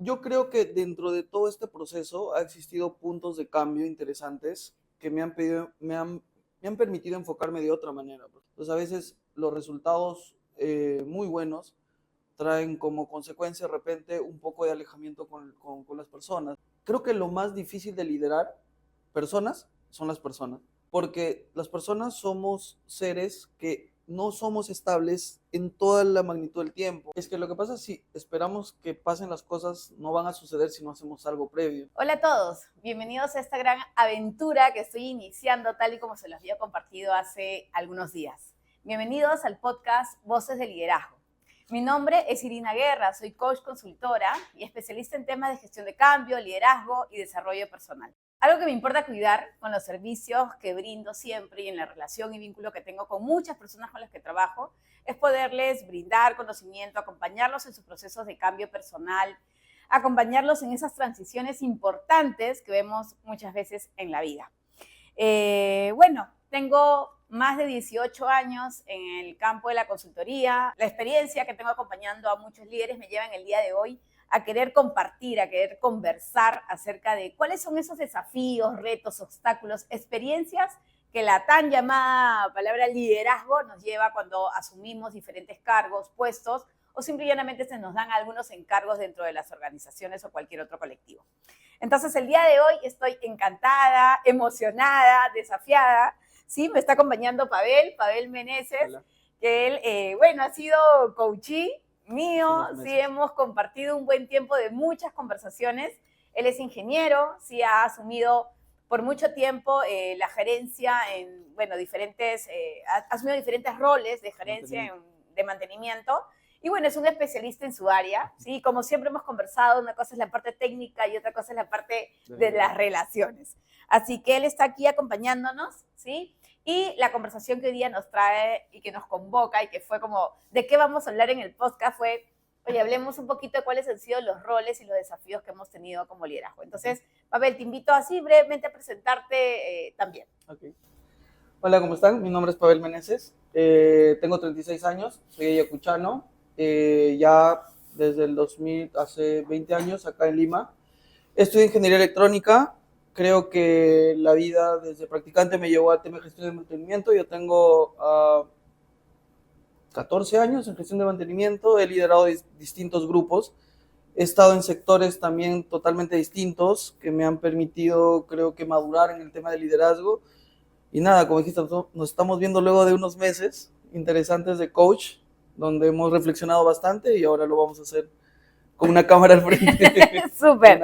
Yo creo que dentro de todo este proceso ha existido puntos de cambio interesantes que me han permitido enfocarme de otra manera. Entonces, a veces los resultados muy buenos traen como consecuencia de repente un poco de alejamiento con las personas. Creo que lo más difícil de liderar personas son las personas, porque las personas somos seres que no somos estables en toda la magnitud del tiempo. Es que lo que pasa es si esperamos que pasen las cosas, no van a suceder si no hacemos algo previo. Hola a todos, bienvenidos a esta gran aventura que estoy iniciando tal y como se los había compartido hace algunos días. Bienvenidos al podcast Voces de Liderazgo. Mi nombre es Irina Guerra, soy coach consultora y especialista en temas de gestión de cambio, liderazgo y desarrollo personal. Algo que me importa cuidar con los servicios que brindo siempre y en la relación y vínculo que tengo con muchas personas con las que trabajo es poderles brindar conocimiento, acompañarlos en sus procesos de cambio personal, acompañarlos en esas transiciones importantes que vemos muchas veces en la vida. Tengo más de 18 años en el campo de la consultoría. La experiencia que tengo acompañando a muchos líderes me lleva en el día de hoy a querer compartir, a querer conversar acerca de cuáles son esos desafíos, retos, obstáculos, experiencias que la tan llamada palabra liderazgo nos lleva cuando asumimos diferentes cargos, puestos, o simplemente se nos dan algunos encargos dentro de las organizaciones o cualquier otro colectivo. Entonces, el día de hoy estoy encantada, emocionada, desafiada. Sí, me está acompañando Pavel Meneses, hola, que él, ha sido coachee mío, sí, hemos compartido un buen tiempo de muchas conversaciones. Él es ingeniero, sí, ha asumido por mucho tiempo la gerencia en, ha asumido diferentes roles de gerencia de mantenimiento. Y bueno, es un especialista en su área, ¿sí? Como siempre hemos conversado, una cosa es la parte técnica y otra cosa es la parte de las relaciones. Así que él está aquí acompañándonos, ¿sí? Y la conversación que hoy día nos trae y que nos convoca y que fue como, ¿de qué vamos a hablar en el podcast? Fue, oye, hablemos un poquito de cuáles han sido los roles y los desafíos que hemos tenido como liderazgo. Entonces, Pavel, te invito así brevemente a presentarte también. Okay. Hola, ¿cómo están? Mi nombre es Pavel Meneses, tengo 36 años, soy ayacuchano, ya desde el 2000, hace 20 años acá en Lima. Estudié ingeniería electrónica, creo que la vida desde practicante me llevó al tema de gestión de mantenimiento. Yo tengo 14 años en gestión de mantenimiento, he liderado distintos grupos, he estado en sectores también totalmente distintos que me han permitido, creo que, madurar en el tema de liderazgo. Y nada, como dijiste, nos estamos viendo luego de unos meses interesantes de coach, donde hemos reflexionado bastante y ahora lo vamos a hacer con una cámara al frente. Súper.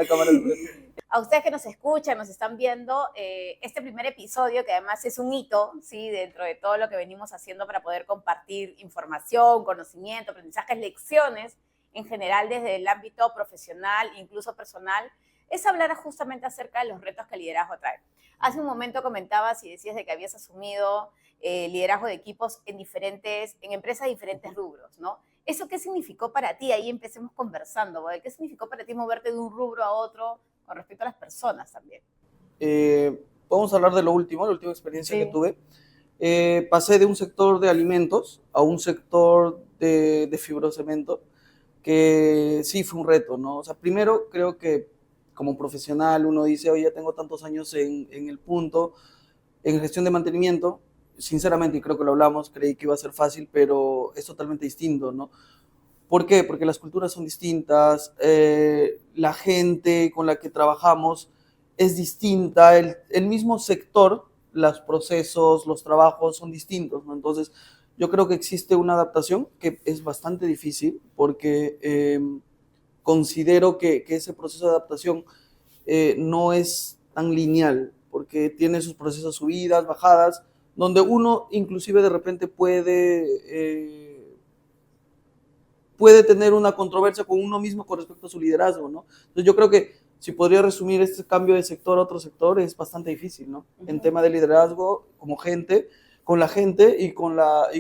A ustedes que nos escuchan, nos están viendo, este primer episodio, que además es un hito, ¿sí? Dentro de todo lo que venimos haciendo para poder compartir información, conocimiento, aprendizajes, lecciones, en general desde el ámbito profesional, incluso personal, es hablar justamente acerca de los retos que el liderazgo trae. Hace un momento comentabas y decías de que habías asumido liderazgo de equipos en empresas de diferentes rubros, ¿no? ¿Eso qué significó para ti? Ahí empecemos conversando, ¿vale? ¿Qué significó para ti moverte de un rubro a otro con respecto a las personas también? Podemos hablar de lo último, la última experiencia que tuve. Pasé de un sector de alimentos a un sector de fibrocemento, que sí fue un reto, ¿no? O sea, primero creo que como profesional uno dice, oye, ya tengo tantos años en el punto, en gestión de mantenimiento. Sinceramente, y creo que lo hablamos, creí que iba a ser fácil, pero es totalmente distinto, ¿no? ¿Por qué? Porque las culturas son distintas, la gente con la que trabajamos es distinta, el mismo sector, los procesos, los trabajos son distintos, ¿no? Entonces, yo creo que existe una adaptación que es bastante difícil porque considero que ese proceso de adaptación no es tan lineal, porque tiene sus procesos, subidas, bajadas, donde uno inclusive de repente puede tener una controversia con uno mismo con respecto a su liderazgo, ¿no? Entonces yo creo que si podría resumir este cambio de sector a otro sector es bastante difícil, ¿no? Uh-huh. En tema de liderazgo, como gente, con la gente y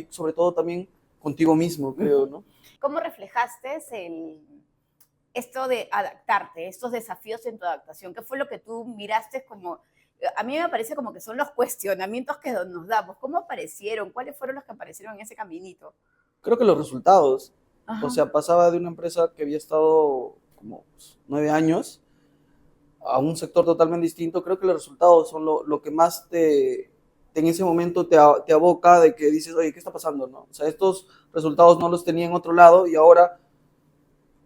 sobre todo también contigo mismo, creo, ¿no? ¿Cómo reflejaste esto de adaptarte, estos desafíos en tu adaptación? ¿Qué fue lo que tú miraste como... A mí me parece como que son los cuestionamientos que nos damos. ¿Cómo aparecieron? ¿Cuáles fueron los que aparecieron en ese caminito? Creo que los resultados. Ajá. O sea, pasaba de una empresa que había estado como 9 años, a un sector totalmente distinto, creo que los resultados son lo que más en ese momento te aboca de que dices, oye, ¿qué está pasando? ¿No? O sea, estos resultados no los tenía en otro lado y ahora,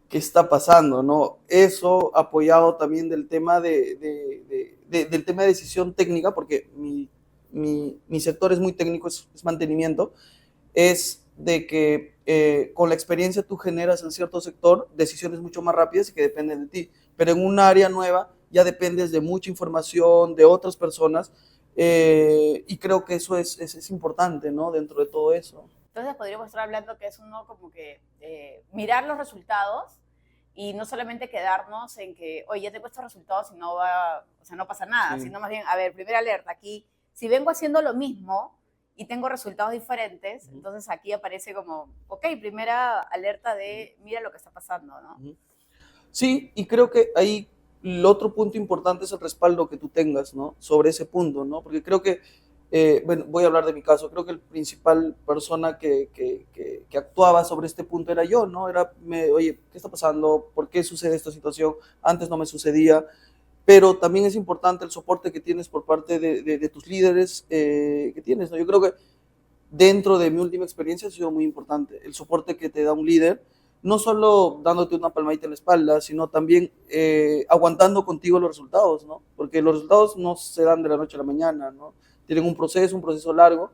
¿qué está pasando? ¿No? Eso apoyado también del tema del tema de decisión técnica, porque mi sector es muy técnico, es mantenimiento, es de que con la experiencia tú generas en cierto sector decisiones mucho más rápidas y que dependen de ti, pero en un área nueva ya dependes de mucha información, de otras personas, y creo que eso es importante, ¿no? Dentro de todo eso. Entonces podríamos estar hablando que es uno como que mirar los resultados y no solamente quedarnos en que, oye, ya tengo estos resultados y no va, o sea, no pasa nada, Sí. sino más bien, a ver, primera alerta, aquí, si vengo haciendo lo mismo y tengo resultados diferentes, entonces aquí aparece como, ok, primera alerta de, mira lo que está pasando, ¿no? Sí, y creo que ahí el otro punto importante es el respaldo que tú tengas, ¿no? Sobre ese punto, ¿no? Porque creo que, bueno, voy a hablar de mi caso, creo que el principal persona que actuaba sobre este punto era yo, ¿no? Oye, ¿qué está pasando? ¿Por qué sucede esta situación? Antes no me sucedía, pero también es importante el soporte que tienes por parte de tus líderes que tienes, ¿no? Yo creo que dentro de mi última experiencia ha sido muy importante el soporte que te da un líder, no solo dándote una palmadita en la espalda, sino también aguantando contigo los resultados, ¿no? Porque los resultados no se dan de la noche a la mañana, ¿no? Tienen un proceso largo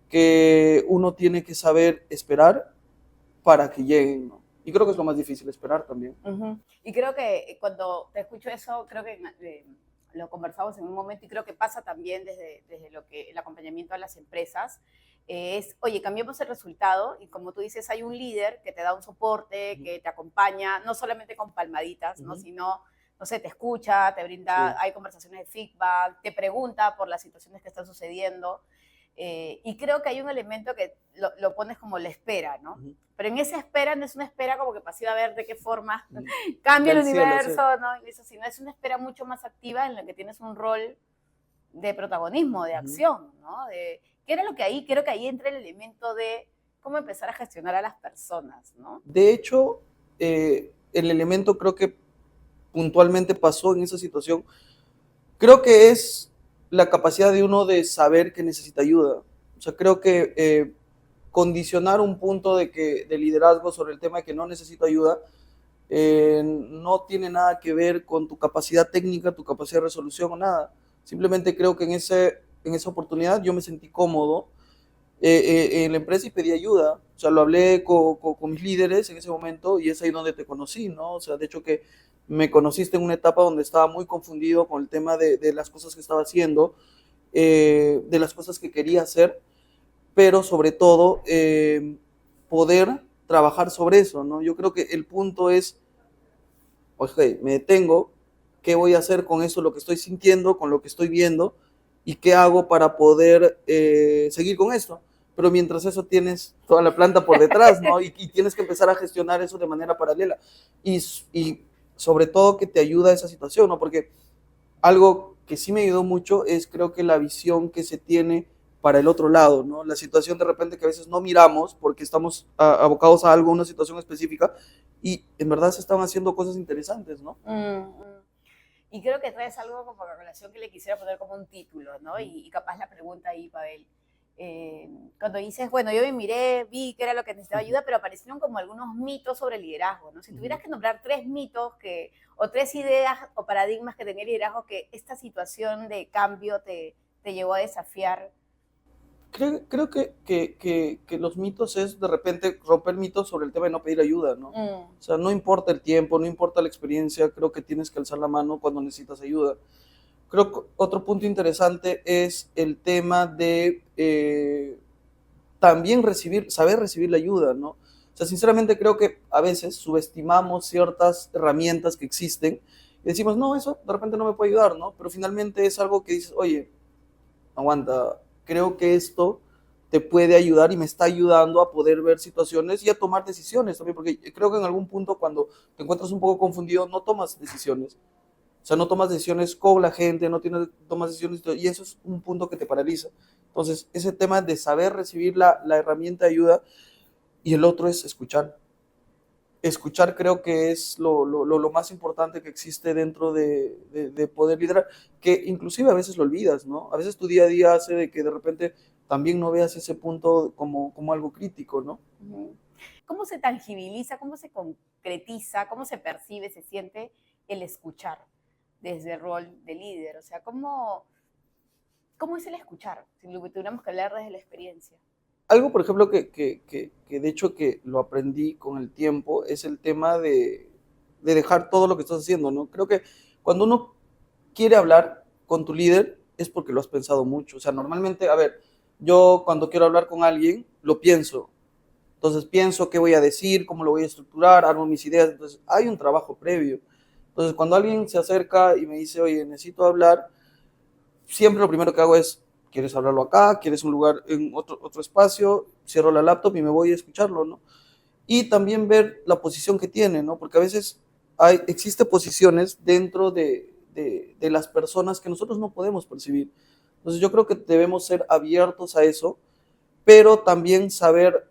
que uno tiene que saber esperar para que lleguen, ¿no? Y creo que es lo más difícil, esperar también. Y creo que cuando te escucho eso, creo que lo conversamos en un momento y creo que pasa también desde lo que el acompañamiento a las empresas, es, oye, cambiamos el resultado y como tú dices, hay un líder que te da un soporte, que te acompaña, no solamente con palmaditas, ¿no? Sino, no sé, te escucha, te brinda, Sí. hay conversaciones de feedback, te pregunta por las situaciones que están sucediendo. Y creo que hay un elemento que lo pones como la espera, ¿no? Pero en esa espera no es una espera como que pasiva a ver de qué forma cambia el Del cielo, sí. universo, ¿no? Y eso, sino es una espera mucho más activa en la que tienes un rol de protagonismo, de acción, ¿no? ¿Qué era lo que ahí? Creo que ahí entra el elemento de cómo empezar a gestionar a las personas, ¿no? De hecho, el elemento creo que puntualmente pasó en esa situación, creo que es la capacidad de uno de saber que necesita ayuda. O sea, creo que condicionar un punto de liderazgo sobre el tema de que no necesito ayuda no tiene nada que ver con tu capacidad técnica, tu capacidad de resolución o nada. Simplemente creo que en esa oportunidad yo me sentí cómodo en la empresa y pedí ayuda. O sea, lo hablé con mis líderes en ese momento y es ahí donde te conocí, ¿no? O sea, de hecho que me conociste en una etapa donde estaba muy confundido con el tema de las cosas que estaba haciendo, de las cosas que quería hacer, pero sobre todo poder trabajar sobre eso, ¿no? Yo creo que el punto es, ok, me detengo, ¿qué voy a hacer con eso, lo que estoy sintiendo, con lo que estoy viendo, y qué hago para poder seguir con esto? Pero mientras eso tienes toda la planta por detrás, ¿no? Y tienes que empezar a gestionar eso de manera paralela. Y sobre todo que te ayuda a esa situación, ¿no? Porque algo que sí me ayudó mucho es creo que la visión que se tiene para el otro lado, ¿no? La situación de repente que a veces no miramos porque estamos abocados a algo, una situación específica, y en verdad se están haciendo cosas interesantes, ¿no? Y creo que traes algo como la relación que le quisiera poner como un título, ¿no? Y capaz la pregunta ahí, Pavel. Cuando dices, bueno, yo me miré, vi que era lo que necesitaba ayuda, pero aparecieron como algunos mitos sobre el liderazgo, ¿no? Si tuvieras que nombrar 3 mitos o 3 ideas o paradigmas que tenía el liderazgo que esta situación de cambio te llevó a desafiar. Creo que los mitos es de repente romper mitos sobre el tema de no pedir ayuda, ¿no? O sea, no importa el tiempo, no importa la experiencia, creo que tienes que alzar la mano cuando necesitas ayuda. Creo que otro punto interesante es el tema de también saber recibir la ayuda, ¿no? O sea, sinceramente creo que a veces subestimamos ciertas herramientas que existen y decimos, no, eso de repente no me puede ayudar, ¿no? Pero finalmente es algo que dices, oye, aguanta, creo que esto te puede ayudar y me está ayudando a poder ver situaciones y a tomar decisiones también, porque creo que en algún punto cuando te encuentras un poco confundido no tomas decisiones. O sea, no tomas decisiones con la gente, no tomas decisiones y eso es un punto que te paraliza. Entonces, ese tema de saber recibir la herramienta de ayuda y el otro es escuchar. escuchar creo que es lo más importante que existe dentro de poder liderar, que inclusive a veces lo olvidas, ¿no? A veces tu día a día hace de que de repente también no veas ese punto como algo crítico, ¿no? ¿Cómo se tangibiliza, cómo se concretiza, cómo se percibe, se siente el escuchar desde el rol de líder? O sea, ¿cómo es el escuchar? Si lo tuviéramos que hablar desde la experiencia. Algo, por ejemplo, que de hecho que lo aprendí con el tiempo es el tema de dejar todo lo que estás haciendo, ¿no? Creo que cuando uno quiere hablar con tu líder es porque lo has pensado mucho. O sea, normalmente, a ver, yo cuando quiero hablar con alguien, lo pienso. Entonces pienso qué voy a decir, cómo lo voy a estructurar, armo mis ideas. Entonces hay un trabajo previo. Entonces cuando alguien se acerca y me dice, oye, necesito hablar, siempre lo primero que hago es, ¿quieres hablarlo acá? ¿Quieres un lugar en otro espacio? Cierro la laptop y me voy a escucharlo, ¿no? Y también ver la posición que tiene, ¿no? Porque a veces existe posiciones dentro de las personas que nosotros no podemos percibir. Entonces yo creo que debemos ser abiertos a eso, pero también saber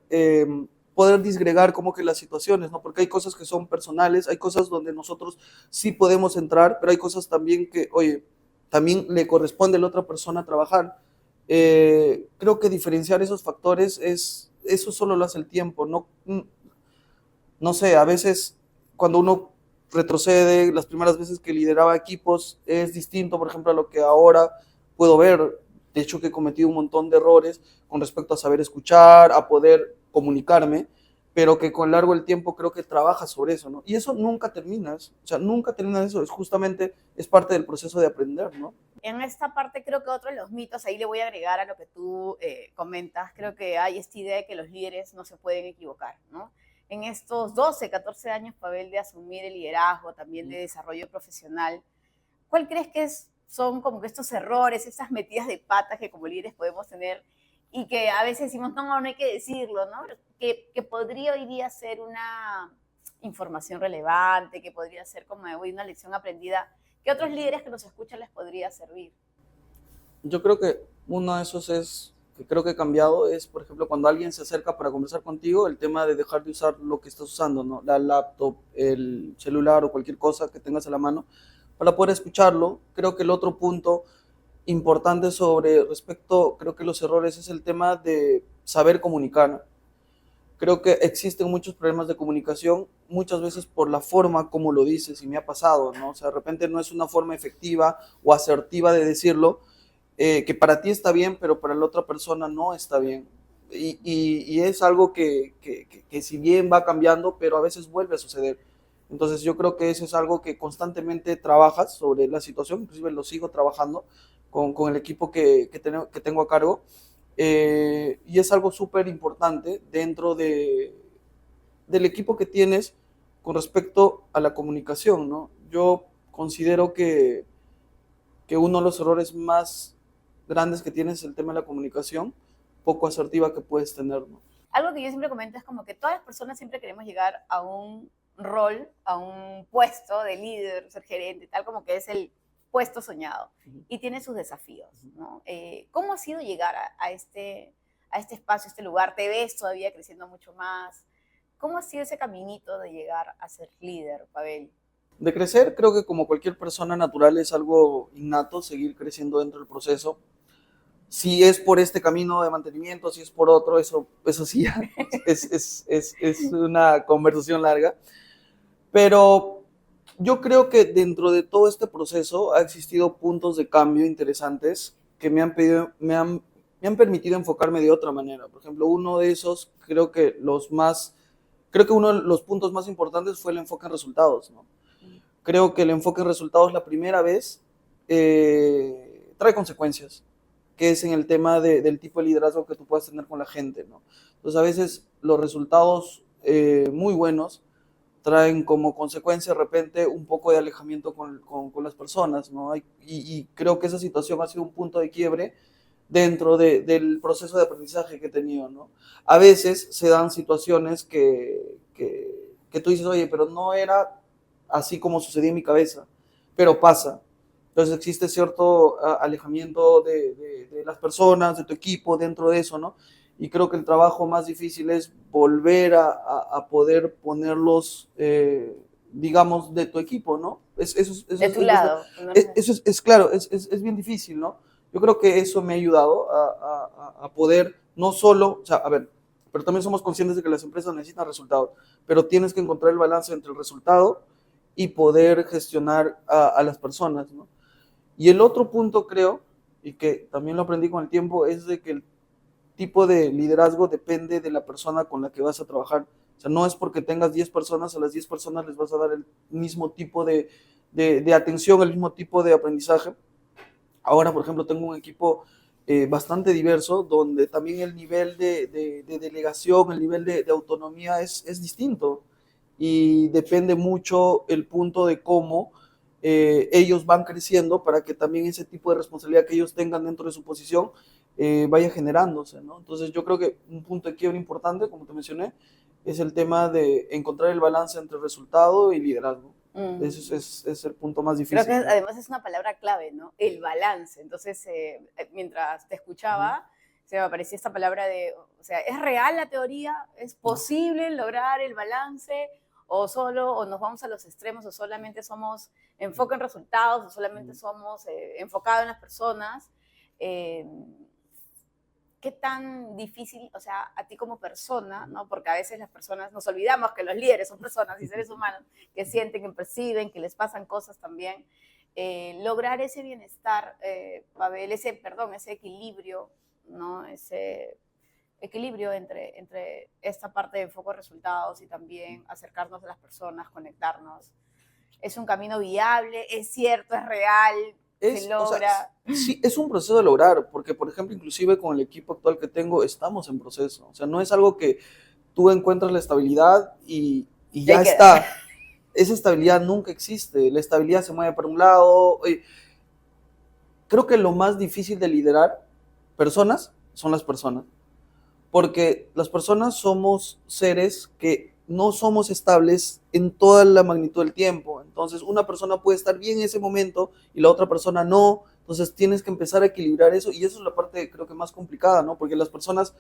poder disgregar como que las situaciones, ¿no? Porque hay cosas que son personales, hay cosas donde nosotros sí podemos entrar, pero hay cosas también que, oye, también le corresponde a la otra persona trabajar. Creo que diferenciar esos factores eso solo lo hace el tiempo, no sé, a veces cuando uno retrocede, las primeras veces que lideraba equipos es distinto, por ejemplo, a lo que ahora puedo ver. De hecho, que he cometido un montón de errores con respecto a saber escuchar, a poder comunicarme, pero que con largo el tiempo creo que trabajas sobre eso, ¿no? Y eso nunca terminas, o sea, nunca terminas eso, es justamente, es parte del proceso de aprender, ¿no? En esta parte creo que otro de los mitos, ahí le voy a agregar a lo que tú comentas, creo que hay esta idea de que los líderes no se pueden equivocar, ¿no? En estos 12, 14 años, Pavel, de asumir el liderazgo, también de desarrollo profesional, ¿cuál crees que son como que estos errores, estas metidas de patas que como líderes podemos tener y que a veces decimos, no hay que decirlo, ¿no? Que podría hoy día ser una información relevante, que podría ser como hoy una lección aprendida, que otros líderes que nos escuchan les podría servir. Yo creo que uno de esos que creo que ha cambiado, es, por ejemplo, cuando alguien se acerca para conversar contigo, el tema de dejar de usar lo que estás usando, ¿no? La laptop, el celular o cualquier cosa que tengas a la mano, para poder escucharlo. Creo que el otro punto importante sobre respecto, creo que los errores es el tema de saber comunicar. Creo que existen muchos problemas de comunicación, muchas veces por la forma como lo dices, y me ha pasado, ¿no? O sea, de repente no es una forma efectiva o asertiva de decirlo, que para ti está bien, pero para la otra persona no está bien. Y es algo que si bien va cambiando, pero a veces vuelve a suceder. Entonces yo creo que eso es algo que constantemente trabajas sobre la situación, inclusive lo sigo trabajando con el equipo que tengo a cargo, y es algo súper importante dentro del equipo que tienes con respecto a la comunicación, ¿no? Yo considero que uno de los errores más grandes que tienes es el tema de la comunicación poco asertiva que puedes tener, ¿no? Algo que yo siempre comento es como que todas las personas siempre queremos llegar a un rol, a un puesto de líder, ser gerente, tal como que es el puesto soñado y tiene sus desafíos, ¿no? ¿Cómo ha sido llegar a este espacio, a este lugar? ¿Te ves todavía creciendo mucho más? ¿Cómo ha sido ese caminito de llegar a ser líder, Pavel? De crecer, creo que como cualquier persona natural es algo innato seguir creciendo dentro del proceso. Si es por este camino de mantenimiento, si es por otro, eso sí ya es una conversación larga. Pero yo creo que dentro de todo este proceso ha existido puntos de cambio interesantes que me han permitido enfocarme de otra manera. Por ejemplo, uno de esos, creo que uno de los puntos más importantes fue el enfoque en resultados, ¿no? Creo que el enfoque en resultados la primera vez trae consecuencias, que es en el tema del tipo de liderazgo que tú puedas tener con la gente, ¿no? Entonces a veces los resultados muy buenos traen como consecuencia de repente un poco de alejamiento con las personas, ¿no? Y creo que esa situación ha sido un punto de quiebre dentro del proceso de aprendizaje que he tenido, ¿no? A veces se dan situaciones que tú dices, oye, pero no era así como sucedía en mi cabeza, pero pasa. Entonces existe cierto alejamiento de las personas, de tu equipo, dentro de eso, ¿no? y creo que el trabajo más difícil es volver a poder ponerlos, digamos, de tu equipo, ¿no? De tu lado. Es claro, es bien difícil, ¿no? Yo creo que eso me ha ayudado a poder no solo, o sea, a ver, pero también somos conscientes de que las empresas necesitan resultados, pero tienes que encontrar el balance entre el resultado y poder gestionar a las personas, ¿no? Y el otro punto, creo, y que también lo aprendí con el tiempo, es de que el tipo de liderazgo depende de la persona con la que vas a trabajar. O sea, no es porque tengas 10 personas, a las 10 personas les vas a dar el mismo tipo de atención, el mismo tipo de aprendizaje. Ahora, por ejemplo, tengo un equipo bastante diverso, donde también el nivel de delegación, el nivel de autonomía es distinto y depende mucho el punto de cómo ellos van creciendo para que también ese tipo de responsabilidad que ellos tengan dentro de su posición vaya generándose, ¿no? Entonces yo creo que un punto de quiebre importante, como te mencioné, es el tema de encontrar el balance entre resultado y liderazgo. Ese es el punto más difícil. Creo que además es una palabra clave, ¿no? El balance. Entonces, mientras te escuchaba, se me aparecía esta palabra de, o sea, ¿es real la teoría? ¿Es posible lograr el balance? O nos vamos a los extremos, o solamente somos enfoque en resultados, o solamente somos enfocados en las personas. ¿Qué tan difícil, o sea, a ti como persona, ¿no? Porque a veces las personas nos olvidamos que los líderes son personas y seres humanos que sienten, que perciben, que les pasan cosas también. Lograr ese bienestar, Pavel, ese equilibrio, ¿no? Ese equilibrio entre esta parte de enfoque de resultados y también acercarnos a las personas, conectarnos. ¿Es un camino viable? ¿Es cierto? ¿Es real? ¿Se logra? O sea, sí, es un proceso de lograr, porque por ejemplo, inclusive con el equipo actual que tengo, estamos en proceso. O sea, no es algo que tú encuentras la estabilidad y ya está. Esa estabilidad nunca existe. La estabilidad se mueve por un lado. Creo que lo más difícil de liderar personas son las personas, porque las personas somos seres que no somos estables en toda la magnitud del tiempo. Entonces, una persona puede estar bien en ese momento y la otra persona no. Entonces, tienes que empezar a equilibrar eso y eso es la parte, creo que más complicada, ¿no? Porque todas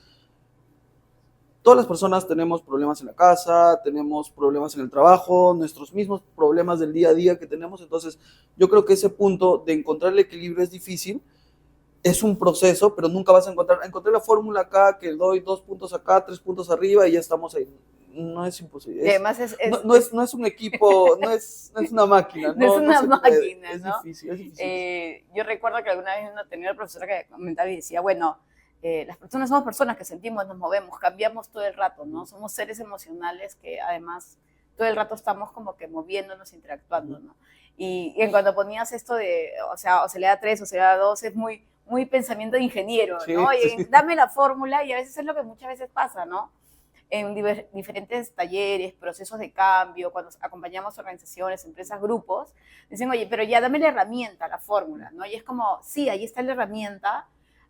las personas tenemos problemas en la casa, tenemos problemas en el trabajo, nuestros mismos problemas del día a día que tenemos. Entonces, yo creo que ese punto de encontrar el equilibrio es difícil. Es un proceso, pero nunca vas a encontrar la fórmula acá, que doy 2 puntos acá, 3 puntos arriba y ya estamos ahí. No es imposible. Y además no es un equipo, no es una máquina. No es una máquina, es ¿no? Difícil, es difícil. Yo recuerdo que alguna vez tenía una profesora que comentaba y decía, bueno, las personas somos personas que sentimos, nos movemos, cambiamos todo el rato, ¿no? Somos seres emocionales que además todo el rato estamos como que moviéndonos, interactuando, ¿no? Y en cuando ponías esto de, o sea, o se le da 3 o se le da 2, es muy pensamiento de ingeniero, ¿no? Sí, oye, sí. Dame la fórmula y a veces es lo que muchas veces pasa, ¿no? En diferentes talleres, procesos de cambio, cuando acompañamos organizaciones, empresas, grupos, dicen, oye, pero ya dame la herramienta, la fórmula, ¿no? Y es como, sí, ahí está la herramienta,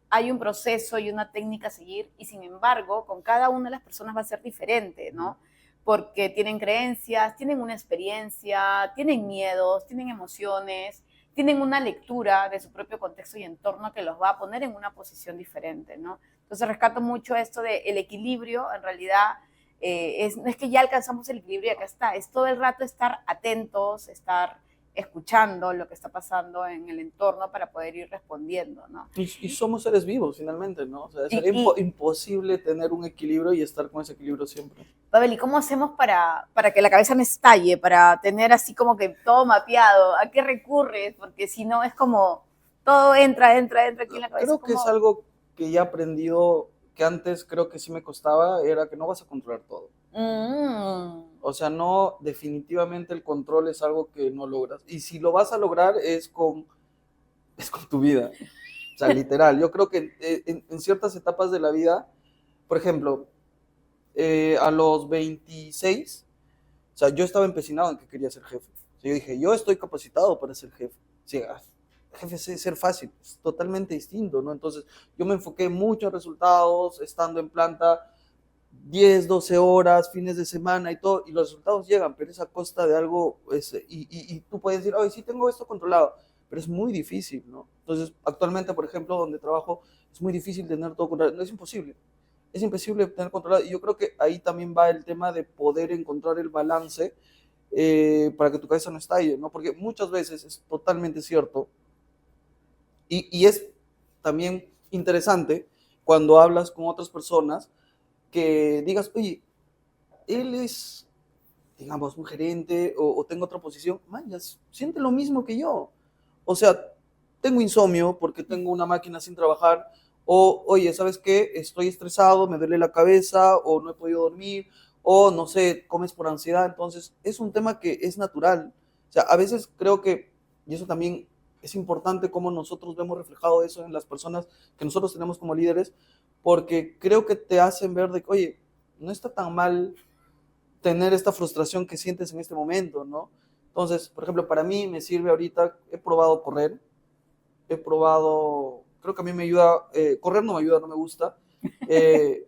hay un proceso y una técnica a seguir, y sin embargo, con cada una de las personas va a ser diferente, ¿no? Porque tienen creencias, tienen una experiencia, tienen miedos, tienen emociones, tienen una lectura de su propio contexto y entorno que los va a poner en una posición diferente, ¿no? Entonces rescato mucho esto del equilibrio, en realidad no es que ya alcanzamos el equilibrio y acá está, es todo el rato estar atentos, estar escuchando lo que está pasando en el entorno para poder ir respondiendo, ¿no? Y somos seres vivos, finalmente, ¿no? O sea, sería imposible tener un equilibrio y estar con ese equilibrio siempre. Pavel, ¿y cómo hacemos para que la cabeza me estalle, para tener así como que todo mapeado? ¿A qué recurres? Porque si no es como todo entra aquí en la cabeza. Creo que es algo que ya he aprendido, que antes creo que sí me costaba, era que no vas a controlar todo. O sea, no, definitivamente el control es algo que no logras. Y si lo vas a lograr es con tu vida. O sea, literal. Yo creo que en ciertas etapas de la vida, por ejemplo, a los 26, o sea, yo estaba empecinado en que quería ser jefe. O sea, yo dije, yo estoy capacitado para ser jefe. O sea, jefe es ser fácil, es totalmente distinto, ¿no? Entonces, yo me enfoqué mucho en resultados, estando en planta 10, 12 horas, fines de semana y todo, y los resultados llegan, pero es a costa de algo, y tú puedes decir, oye, sí tengo esto controlado, pero es muy difícil, ¿no? Entonces, actualmente, por ejemplo, donde trabajo, es muy difícil tener todo controlado, no es imposible, es imposible tener controlado. Y yo creo que ahí también va el tema de poder encontrar el balance para que tu cabeza no estalle, ¿no? Porque muchas veces es totalmente cierto y es también interesante cuando hablas con otras personas que digas, oye, él es, digamos, un gerente o tengo otra posición, man, ya siente lo mismo que yo. O sea, tengo insomnio porque tengo una máquina sin trabajar, o oye, ¿sabes qué? Estoy estresado, me duele la cabeza, o no he podido dormir, o no sé, comes por ansiedad. Entonces, es un tema que es natural. O sea, a veces creo que, y eso también es importante cómo nosotros vemos reflejado eso en las personas que nosotros tenemos como líderes, porque creo que te hacen ver de que, oye, no está tan mal tener esta frustración que sientes en este momento, ¿no? Entonces, por ejemplo, para mí me sirve ahorita, he probado correr, he probado, creo que a mí me ayuda, correr no me ayuda, no me gusta. Eh,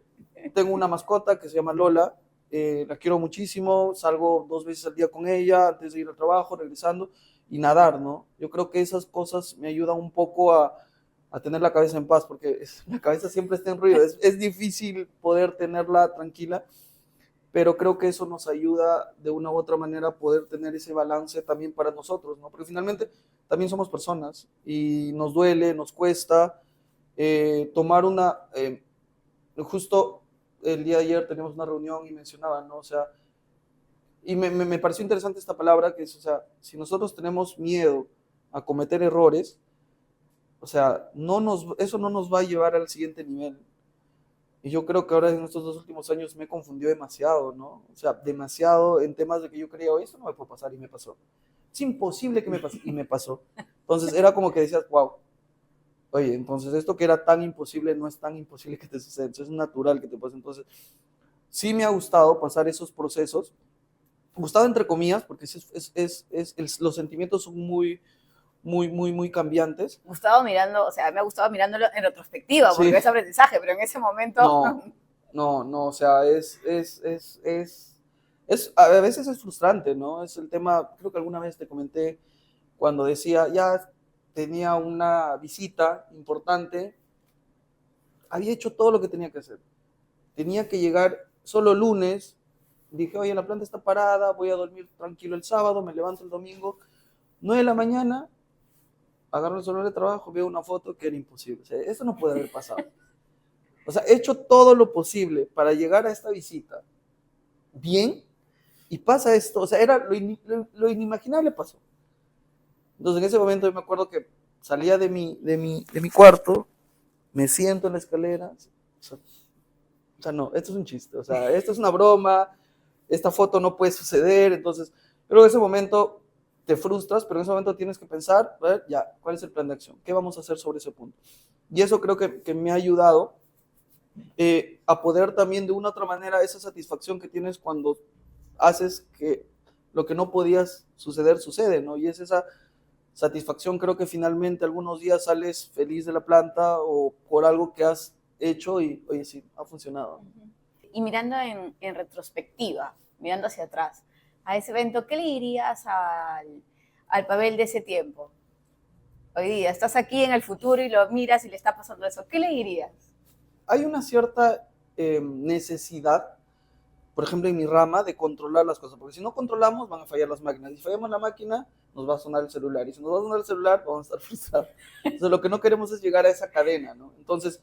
Tengo una mascota que se llama Lola, la quiero muchísimo, salgo 2 veces al día con ella, antes de ir al trabajo, regresando, y nadar, ¿no? Yo creo que esas cosas me ayudan un poco a tener la cabeza en paz, porque la cabeza siempre está en ruido, es difícil poder tenerla tranquila, pero creo que eso nos ayuda de una u otra manera a poder tener ese balance también para nosotros, ¿no? Porque finalmente también somos personas y nos duele, nos cuesta tomar justo el día de ayer teníamos una reunión y mencionaban, ¿no? O sea, y me pareció interesante esta palabra que es, o sea, si nosotros tenemos miedo a cometer errores, o sea, eso no nos va a llevar al siguiente nivel. Y yo creo que ahora en estos 2 últimos años me confundió demasiado, ¿no? O sea, demasiado en temas de que yo creía, oye, esto no me puede pasar y me pasó. Es imposible que me pase y me pasó. Entonces era como que decías, wow, oye, entonces esto que era tan imposible no es tan imposible que te suceda. Entonces es natural que te pase. Entonces sí me ha gustado pasar esos procesos. Gustado entre comillas, porque los sentimientos son muy cambiantes. Gustavo mirando, o sea, me ha gustado mirándolo en retrospectiva, Sí. porque es aprendizaje, pero en ese momento... No, o sea, a veces es frustrante, ¿no? Es el tema, creo que alguna vez te comenté cuando decía, ya tenía una visita importante, había hecho todo lo que tenía que hacer. Tenía que llegar solo lunes, dije, oye, la planta está parada, voy a dormir tranquilo el sábado, me levanto el domingo, 9 de la mañana, agarro el celular de trabajo, veo una foto que era imposible. O sea, eso no puede haber pasado. O sea, he hecho todo lo posible para llegar a esta visita bien y pasa esto. O sea, era lo inimaginable pasó. Entonces, en ese momento yo me acuerdo que salía de mi cuarto, me siento en la escalera. O sea, no, esto es un chiste. O sea, esto es una broma. Esta foto no puede suceder. Entonces, creo que en ese momento te frustras, pero en ese momento tienes que pensar, a ver, ya, ¿cuál es el plan de acción? ¿Qué vamos a hacer sobre ese punto? Y eso creo que me ha ayudado a poder también de una u otra manera esa satisfacción que tienes cuando haces que lo que no podías suceder sucede, ¿no? Y es esa satisfacción, creo que finalmente algunos días sales feliz de la planta o por algo que has hecho y, oye, sí, ha funcionado. Y mirando en retrospectiva, mirando hacia atrás, a ese evento, ¿qué le dirías al Pavel de ese tiempo? Hoy día, estás aquí en el futuro y lo miras y le está pasando eso. ¿Qué le dirías? Hay una cierta necesidad, por ejemplo, en mi rama, de controlar las cosas, porque si no controlamos, van a fallar las máquinas. Si fallamos la máquina, nos va a sonar el celular, y si nos va a sonar el celular, vamos a estar frustrados. Entonces, lo que no queremos es llegar a esa cadena, ¿no? Entonces,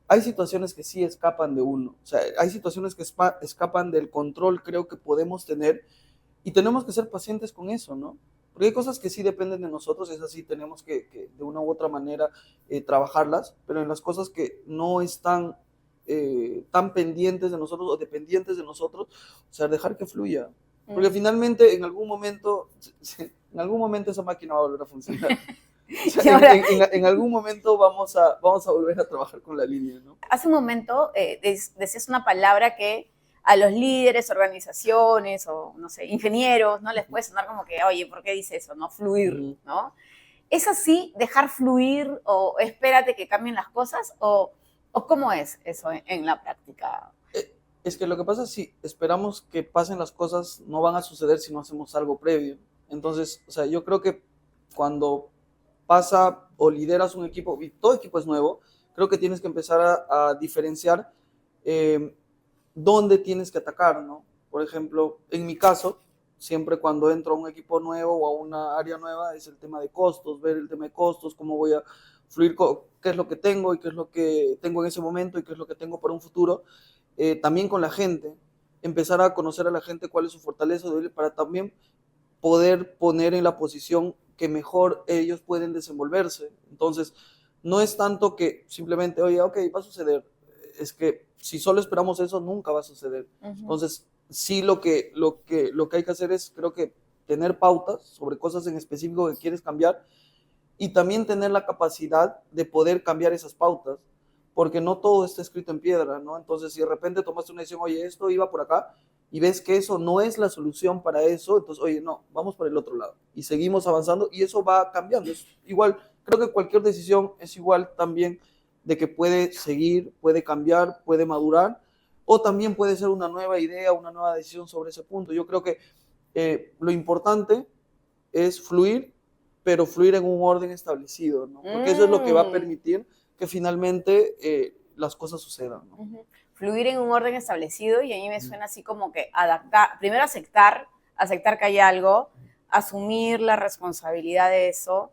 hay situaciones que sí escapan de uno, o sea, hay situaciones que escapan del control, creo que podemos tener, y tenemos que ser pacientes con eso, ¿no? Porque hay cosas que sí dependen de nosotros, es así, tenemos que de una u otra manera trabajarlas, pero en las cosas que no están tan pendientes de nosotros o dependientes de nosotros, o sea, dejar que fluya. Porque finalmente en algún momento esa máquina va a volver a funcionar. O sea, ahora, en algún momento vamos a volver a trabajar con la línea, ¿no? Hace un momento decías una palabra que a los líderes, organizaciones o, no sé, ingenieros, ¿no? Les puede sonar como que, oye, ¿por qué dice eso? ¿No? Fluir, ¿no? ¿Es así, dejar fluir o espérate que cambien las cosas? ¿O cómo es eso en la práctica? Es que lo que pasa es si esperamos que pasen las cosas, no van a suceder si no hacemos algo previo. Entonces, o sea, yo creo que cuando pasa o lideras un equipo, y todo equipo es nuevo, creo que tienes que empezar a diferenciar eh, dónde tienes que atacar, ¿no? Por ejemplo, en mi caso, siempre cuando entro a un equipo nuevo o a una área nueva es el tema de costos, ver el tema de costos, cómo voy a fluir, qué es lo que tengo y qué es lo que tengo en ese momento y qué es lo que tengo para un futuro. También con la gente, empezar a conocer a la gente cuál es su fortaleza para también poder poner en la posición que mejor ellos pueden desenvolverse. Entonces, no es tanto que simplemente, oye, ok, va a suceder. Es que si solo esperamos eso, nunca va a suceder. Entonces, sí lo que hay que hacer es, creo que, tener pautas sobre cosas en específico que quieres cambiar y también tener la capacidad de poder cambiar esas pautas, porque no todo está escrito en piedra, ¿no? Entonces, si de repente tomaste una decisión, oye, esto iba por acá, y ves que eso no es la solución para eso, entonces, oye, no, vamos por el otro lado. Y seguimos avanzando y eso va cambiando. Es igual, creo que cualquier decisión es igual también de que puede seguir, puede cambiar, puede madurar, o también puede ser una nueva idea, una nueva decisión sobre ese punto. Yo creo que lo importante es fluir, pero fluir en un orden establecido, ¿no? Porque eso es lo que va a permitir que finalmente las cosas sucedan, ¿no? Fluir en un orden establecido, y a mí me suena así como que adaptar, primero aceptar que hay algo, asumir la responsabilidad de eso,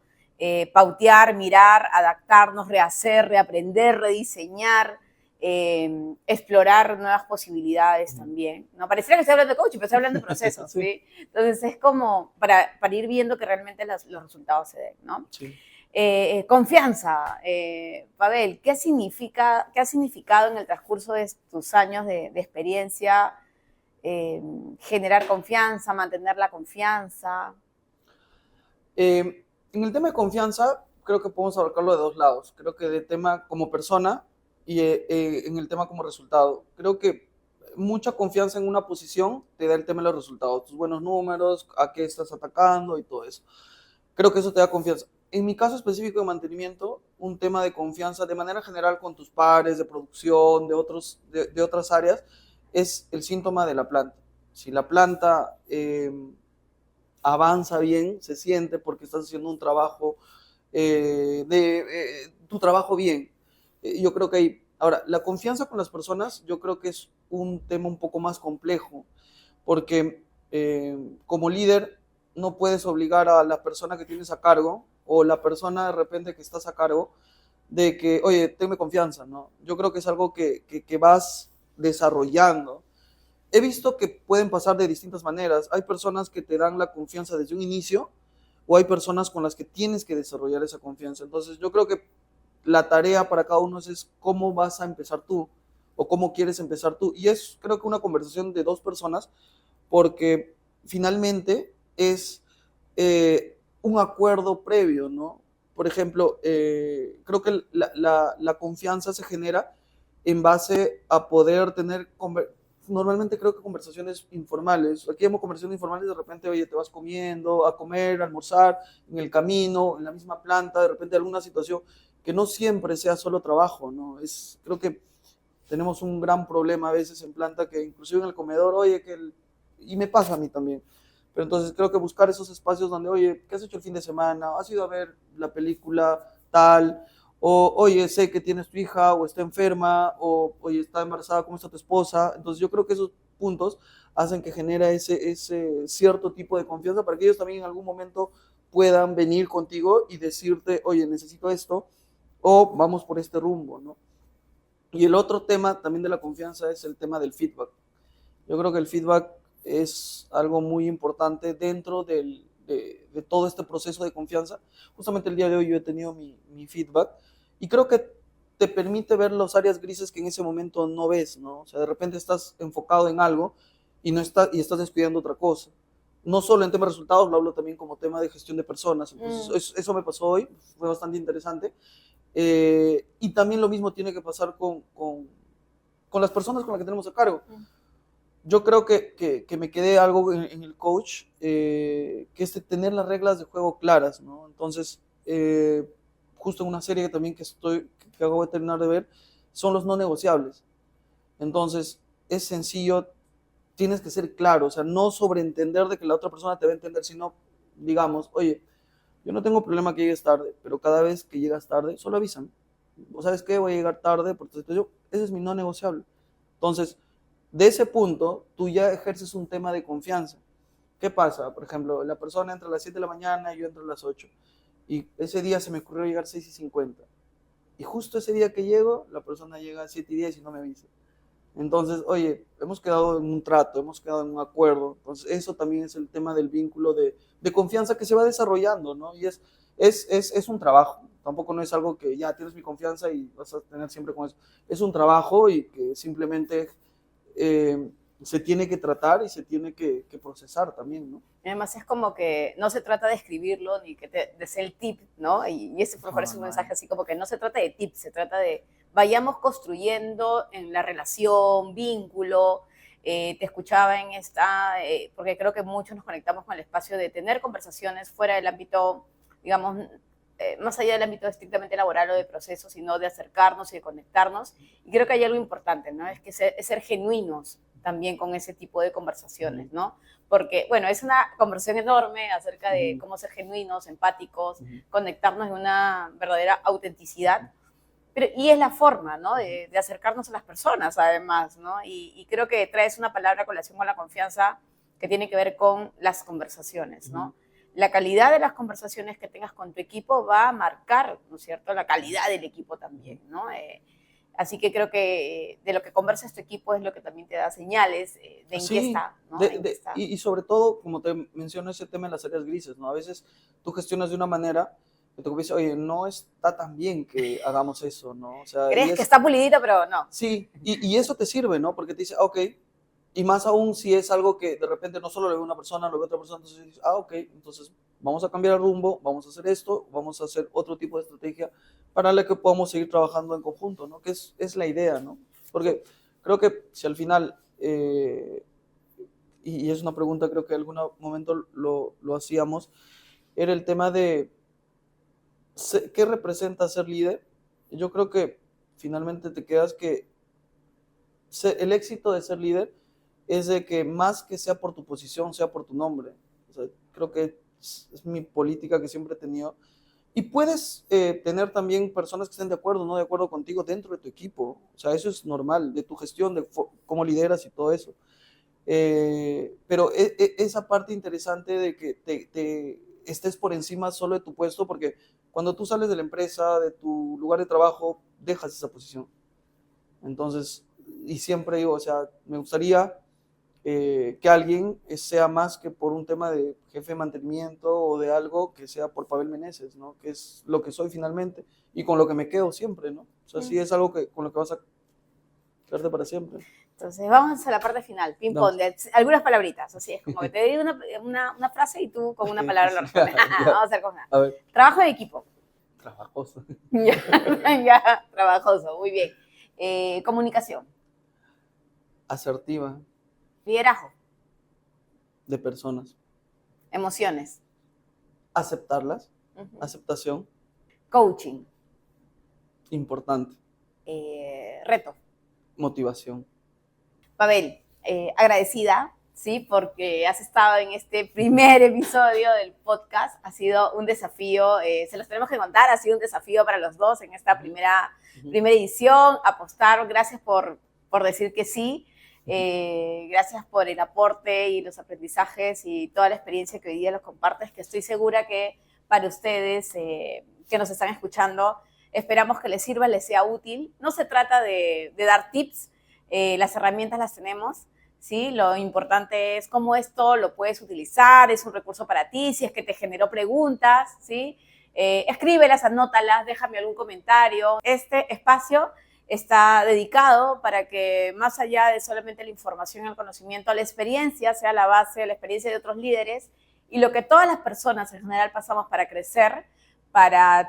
pautear, mirar, adaptarnos, rehacer, reaprender, rediseñar, explorar nuevas posibilidades también, ¿no? Pareciera que estoy hablando de coaching, pero estoy hablando de procesos, ¿sí? ¿Sí? Entonces es como para ir viendo que realmente los resultados se den, ¿no? Sí. Confianza, Pavel, ¿qué ha significado en el transcurso de tus años de experiencia generar confianza, mantener la confianza? En el tema de confianza, creo que podemos abarcarlo de dos lados. Creo que de tema como persona y en el tema como resultado. Creo que mucha confianza en una posición te da el tema de los resultados, tus buenos números, a qué estás atacando y todo eso. Creo que eso te da confianza. En mi caso específico de mantenimiento, un tema de confianza de manera general con tus pares, de producción, de otras áreas, es el síntoma de la planta. Si la planta avanza bien, se siente porque estás haciendo un trabajo, tu trabajo bien. Yo creo que hay, ahora, la confianza con las personas, yo creo que es un tema un poco más complejo, porque como líder no puedes obligar a la persona que tienes a cargo o la persona de repente que estás a cargo de que, oye, tenme confianza, ¿no? Yo creo que es algo que vas desarrollando. He visto que pueden pasar de distintas maneras. Hay personas que te dan la confianza desde un inicio o hay personas con las que tienes que desarrollar esa confianza. Entonces yo creo que la tarea para cada uno es cómo vas a empezar tú o cómo quieres empezar tú. Y es creo que una conversación de dos personas porque finalmente es un acuerdo previo, ¿no? Por ejemplo, creo que la confianza se genera en base a poder tener, normalmente creo que conversaciones informales. Aquí hemos conversaciones informales, de repente, oye, te vas comiendo, a comer, a almorzar, en el camino, en la misma planta, de repente alguna situación que no siempre sea solo trabajo, ¿no? Creo que tenemos un gran problema a veces en planta que inclusive en el comedor, oye, y me pasa a mí también. Pero entonces creo que buscar esos espacios donde, oye, ¿qué has hecho el fin de semana? ¿Has ido a ver la película tal? O, oye, sé que tienes tu hija o está enferma, o, oye, está embarazada, ¿cómo está tu esposa? Entonces yo creo que esos puntos hacen que genere ese cierto tipo de confianza para que ellos también en algún momento puedan venir contigo y decirte, oye, necesito esto, o vamos por este rumbo, ¿no? Y el otro tema también de la confianza es el tema del feedback. Yo creo que el feedback es algo muy importante dentro de todo este proceso de confianza. Justamente el día de hoy yo he tenido mi feedback y creo que te permite ver las áreas grises que en ese momento no ves, ¿no? O sea, de repente estás enfocado en algo y estás descuidando otra cosa. No solo en tema de resultados, lo hablo también como tema de gestión de personas. Entonces, eso me pasó hoy, fue bastante interesante. Y también lo mismo tiene que pasar con las personas con las que tenemos a cargo. Yo creo que me quedé algo en el coach, que es de tener las reglas de juego claras, ¿no? Entonces, justo en una serie también que acabo de terminar de ver, son los no negociables. Entonces, es sencillo, tienes que ser claro, o sea, no sobreentender de que la otra persona te va a entender, sino, digamos, oye, yo no tengo problema que llegues tarde, pero cada vez que llegas tarde, solo avísame. ¿O sabes qué? Voy a llegar tarde, porque ese es mi no negociable. Entonces, de ese punto, tú ya ejerces un tema de confianza. ¿Qué pasa? Por ejemplo, la persona entra a las 7 de la mañana y yo entro a las 8. Y ese día se me ocurrió llegar a 6:50. Y justo ese día que llego, la persona llega a 7:10 y no me avisa. Entonces, oye, hemos quedado en un trato, hemos quedado en un acuerdo. Entonces, eso también es el tema del vínculo de confianza que se va desarrollando, ¿no? Y es un trabajo. Tampoco no es algo que ya tienes mi confianza y vas a tener siempre con eso. Es un trabajo y que simplemente se tiene que tratar y se tiene que procesar también, ¿no? Además es como que no se trata de escribirlo ni que de ser el tip, ¿no? Y ese por es un mensaje así como que no se trata de tips, se trata de vayamos construyendo en la relación, vínculo. Te escuchaba en esta, porque creo que muchos nos conectamos con el espacio de tener conversaciones fuera del ámbito, digamos, más allá del ámbito estrictamente laboral o de proceso, sino de acercarnos y de conectarnos. Y creo que hay algo importante, ¿no? Es que es ser genuinos también con ese tipo de conversaciones, ¿no? Porque, bueno, es una conversación enorme acerca de cómo ser genuinos, empáticos, conectarnos en una verdadera autenticidad, y es la forma, ¿no? De acercarnos a las personas, además, ¿no? Y creo que traes una palabra a colación con la confianza que tiene que ver con las conversaciones, ¿no? La calidad de las conversaciones que tengas con tu equipo va a marcar, ¿no es cierto?, la calidad del equipo también, ¿no? Así que creo que de lo que conversa tu equipo es lo que también te da señales de en qué está, ¿no? Y sobre todo, como te menciono, ese tema de las áreas grises, ¿no? A veces tú gestionas de una manera que tú dices, oye, no está tan bien que hagamos eso, ¿no? O sea, crees que está pulidito, pero no. Sí, y eso te sirve, ¿no? Porque te dice, ok, y más aún si es algo que de repente no solo lo ve una persona, lo ve otra persona, entonces dices, ok, entonces vamos a cambiar el rumbo, vamos a hacer esto, vamos a hacer otro tipo de estrategia para la que podamos seguir trabajando en conjunto, ¿no? Que es la idea, ¿no? Porque creo que si al final, y es una pregunta, creo que en algún momento lo hacíamos, era el tema de ¿qué representa ser líder? Yo creo que finalmente te quedas que el éxito de ser líder es de que más que sea por tu posición, sea por tu nombre. O sea, creo que es mi política que siempre he tenido. Y puedes tener también personas que estén de acuerdo o no de acuerdo contigo dentro de tu equipo. O sea, eso es normal, de tu gestión, de cómo lideras y todo eso. Pero esa parte interesante de que te estés por encima solo de tu puesto, porque cuando tú sales de la empresa, de tu lugar de trabajo, dejas esa posición. Entonces, y siempre digo, o sea, me gustaría que alguien sea más que por un tema de jefe de mantenimiento o de algo que sea por Pavel Meneses, ¿no? Que es lo que soy finalmente y con lo que me quedo siempre, ¿no? O sea, sí es algo con lo que vas a quedarte para siempre. Entonces, vamos a la parte final, ping-pong, algunas palabritas, así es, como que te digo una frase y tú con una palabra lo respondes. Vamos a hacer cosas. Trabajo en equipo. Trabajoso. ya, trabajoso, muy bien. Comunicación. Asertiva. Liderazgo. De personas. Emociones. Aceptarlas. Aceptación. Coaching. Importante. Reto. Motivación. Pavel, agradecida, ¿sí? Porque has estado en este primer episodio del podcast. Ha sido un desafío, se los tenemos que contar, ha sido un desafío para los dos en esta primera edición. Apostar, gracias por decir que sí. Gracias por el aporte y los aprendizajes y toda la experiencia que hoy día los compartes, que estoy segura que para ustedes que nos están escuchando, esperamos que les sirva, les sea útil. No se trata de dar tips, las herramientas las tenemos, ¿sí? Lo importante es cómo esto lo puedes utilizar, es un recurso para ti, si es que te generó preguntas, ¿sí? Escríbelas, anótalas, déjame algún comentario. Este espacio está dedicado para que más allá de solamente la información y el conocimiento, la experiencia sea la base, la experiencia de otros líderes y lo que todas las personas en general pasamos para crecer, para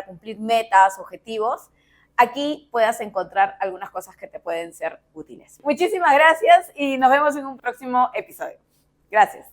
cumplir metas, objetivos, aquí puedas encontrar algunas cosas que te pueden ser útiles. Muchísimas gracias y nos vemos en un próximo episodio. Gracias.